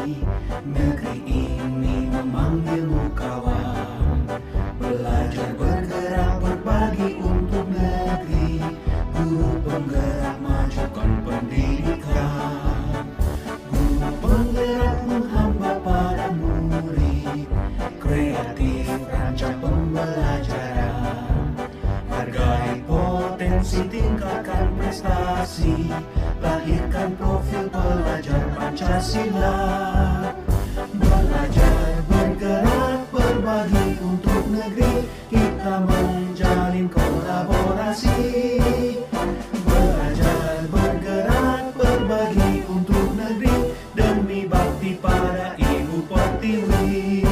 Negeri ini memanggilmu kawan. Belajar bergerak berbagi untuk negeri. Guru penggerak majukan pendidikan. Guru penggerak menghamba para murid. Kreatif rancang pembelajaran. Hargai potensi, tingkatkan prestasi. Lahirkan profil pelajar Pancasila. Belajar bergerak berbagi untuk negeri. Kita menjalin kolaborasi. Belajar bergerak berbagi untuk negeri. Demi bakti pada Ibu Pertiwi.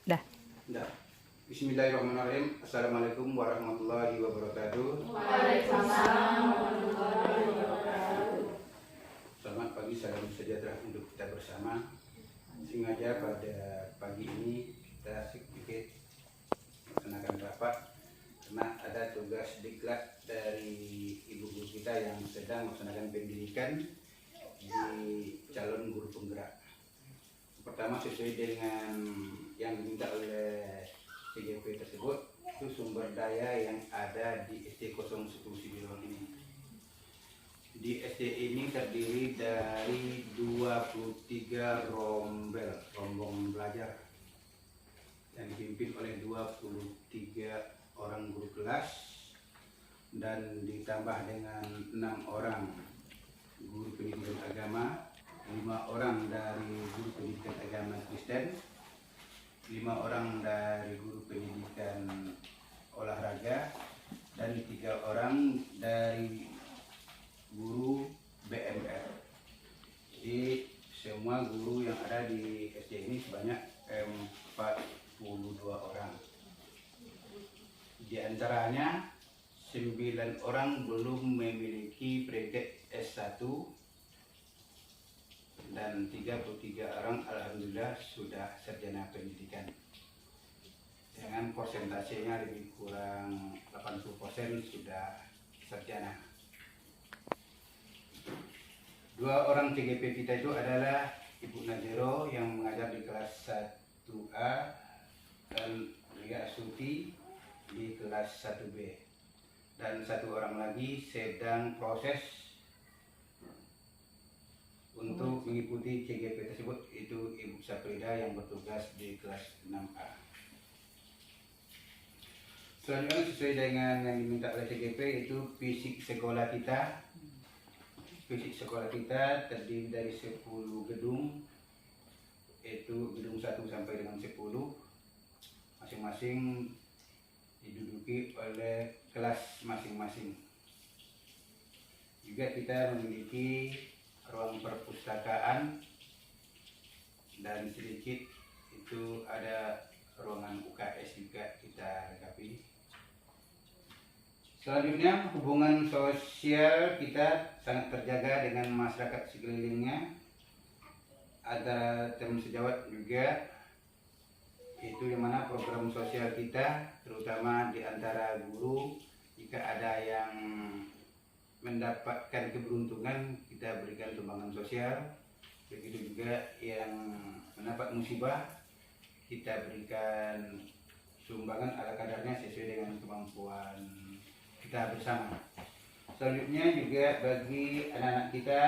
Dah. Bismillahirrahmanirrahim. Assalamualaikum warahmatullahi wabarakatuh. Waalaikumsalam warahmatullahi wabarakatuh. Selamat pagi, salam sejahtera untuk kita bersama. Sengaja pada pagi ini kita sedikit melaksanakan rapat karena ada tugas diklat dari ibu guru kita yang sedang melaksanakan pendidikan di calon guru penggerak. Pertama, sesuai dengan yang diminta oleh TGP tersebut, itu sumber daya yang ada di SD 010 Sibilon ini. Di SD ini terdiri dari 23 rombongan belajar yang dipimpin oleh 23 orang guru kelas dan ditambah dengan 6 orang guru pendidikan agama, 5 orang dari guru pendidikan agama Kristen, 5 orang dari guru pendidikan olahraga, dan 3 orang dari guru BMR. Jadi semua guru yang ada di SD ini sebanyak 42 orang. Di antaranya 9 orang belum memiliki predikat S1 dan 33 orang alhamdulillah sudah sarjana pendidikan. Dengan persentasenya lebih kurang 80% sudah sarjana. 2 orang TGP kita itu adalah Ibu Najero yang mengajar di kelas 1A dan Lia Suti di kelas 1B. Dan 1 orang lagi sedang proses untuk mengikuti CGP tersebut, itu Ibu Saprida yang bertugas di kelas 6A. Selanjutnya sesuai dengan yang diminta oleh CGP itu fisik sekolah kita. Fisik sekolah kita terdiri dari 10 gedung, yaitu gedung 1 sampai dengan 10, masing-masing diduduki oleh kelas masing-masing. Juga kita memiliki ruang perpustakaan dan sedikit itu ada ruangan UKS juga kita lengkapi. Selanjutnya, hubungan sosial kita sangat terjaga dengan masyarakat sekelilingnya, antara teman sejawat juga, itu yang mana program sosial kita terutama di antara guru, jika ada yang mendapatkan keberuntungan kita berikan sumbangan sosial, begitu juga yang mendapat musibah kita berikan sumbangan ala kadarnya sesuai dengan kemampuan kita bersama. Selanjutnya juga bagi anak-anak kita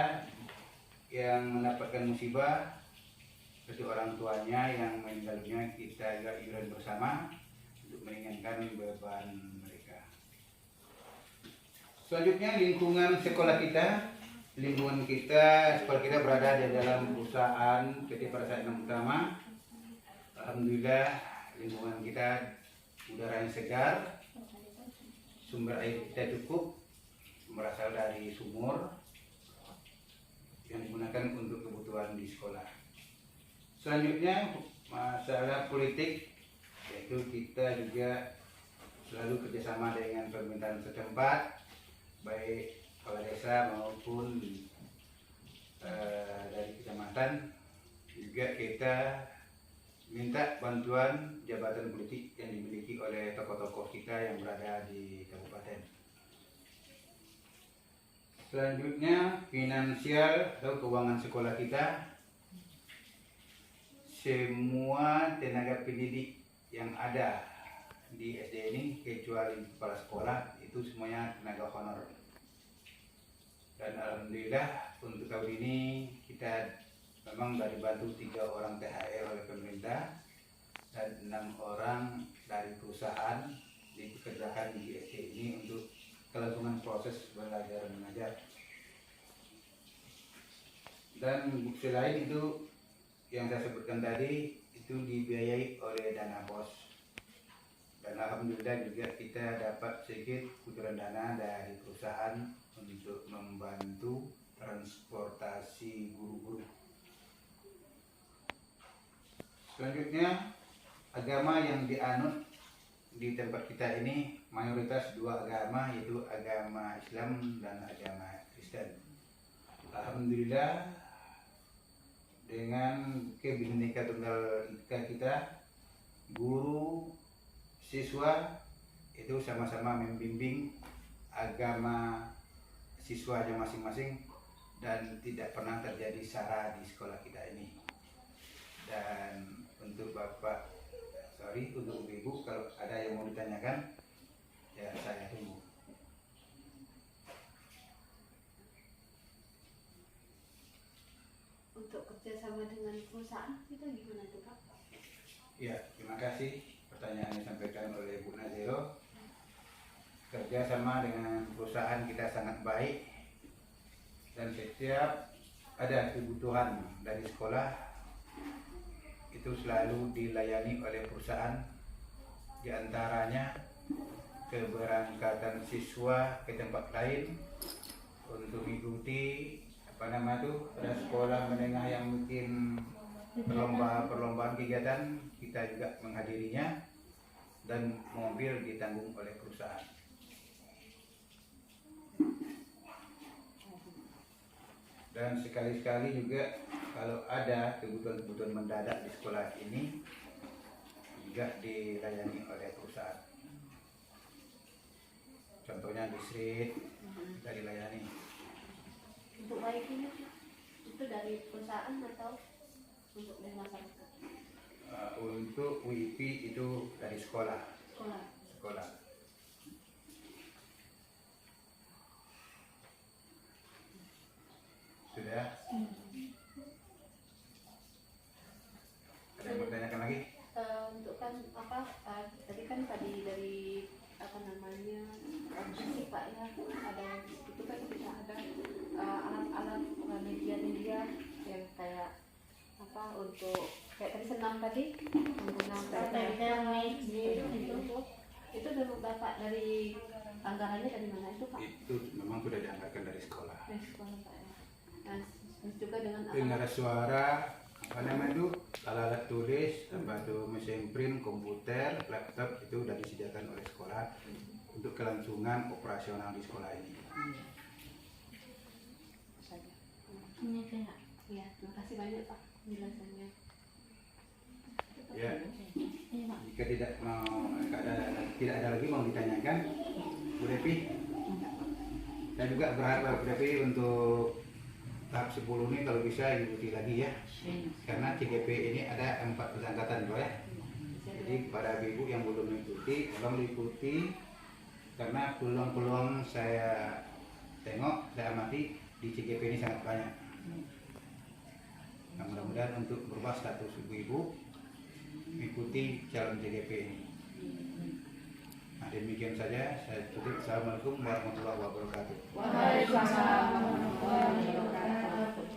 yang mendapatkan musibah seperti orang tuanya yang meninggal dunia, kita juga iuran bersama untuk meringankan beban mereka. Selanjutnya lingkungan sekolah kita. Lingkungan kita, sekolah kita berada di dalam perusahaan PT Parasat Enam Utama. Alhamdulillah lingkungan kita udara yang segar, sumber air kita cukup, berasal dari sumur yang digunakan untuk kebutuhan di sekolah. Selanjutnya masalah politik, yaitu kita juga selalu kerjasama dengan pemerintahan setempat, baik kepala desa maupun dari kecamatan. Juga kita minta bantuan jabatan politik yang dimiliki oleh tokoh-tokoh kita yang berada di kabupaten. Selanjutnya finansial atau keuangan sekolah kita. Semua tenaga pendidik yang ada di SD ini kecuali kepala sekolah itu semuanya tenaga honor. Dan alhamdulillah untuk tahun ini kita memang dari bantu 3 orang THR oleh pemerintah dan 6 orang dari perusahaan dipekerjakan di SD ini untuk kelangsungan proses belajar mengajar. Dan selain itu yang saya sebutkan tadi itu dibiayai oleh dana BOS. Dan alhamdulillah juga kita dapat sedikit kucuran dana dari perusahaan untuk membantu transportasi guru-guru. Selanjutnya agama yang dianut di tempat kita ini mayoritas 2 agama, yaitu agama Islam dan agama Kristen. Alhamdulillah dengan Bhinneka Tunggal Ika kita, guru siswa itu sama-sama membimbing agama siswanya masing-masing dan tidak pernah terjadi sara di sekolah kita ini. Dan untuk untuk ibu kalau ada yang mau ditanyakan ya saya tunggu. Untuk kerjasama dengan perusahaan itu gimana tuh Pak? Ya, terima kasih pertanyaan yang disampaikan oleh Bu Nazero. Kerjasama dengan perusahaan kita sangat baik dan setiap ada kebutuhan dari sekolah itu selalu dilayani oleh perusahaan, diantaranya keberangkatan siswa ke tempat lain untuk mengikuti ada sekolah menengah yang mungkin perlombaan kegiatan, kita juga menghadirinya dan mobil ditanggung oleh perusahaan. Dan sekali-sekali juga kalau ada kebutuhan-kebutuhan mendadak di sekolah ini juga dilayani oleh perusahaan. Contohnya distrik kita dilayani. Untuk baik ini itu dari perusahaan atau untuk dari masyarakat? Untuk WIPI itu dari sekolah. Sekolah. Sudah? Ada yang mau ditanyakan lagi? Untuk kan tadi kan dari fisik Pak ya, ada itu kan kita ada alat-alat media yang kayak untuk kayak tadi senam tadi menggunakan itu dapat dari anggarannya dari mana itu Pak? Itu memang sudah dianggarkan dari sekolah. Dari sekolah Pak ya. Dan juga dengan Pengeras suara, alat tulis, mesin print, komputer, laptop itu sudah disediakan oleh sekolah untuk kelangsungan operasional di sekolah ini. Ya, terima kasih banyak Pak penjelasannya. Ya, jika tidak ada lagi mau ditanyakan, Bu Devi, saya juga berharap Bu Devi untuk tahap 10 ini kalau bisa ikuti lagi ya, karena CGP ini ada 4 angkatan ya. Jadi pada ibu yang belum mengikuti, tolong diikuti karena peluang-peluang saya tengok, saya amati di CGP ini sangat banyak. Nah, mudah-mudahan untuk berubah status ibu-ibu mengikuti calon CGP ini. Nah, demikian saja saya tutup. Assalamualaikum warahmatullahi wabarakatuh. Waalaikumsalam warahmatullahi wabarakatuh.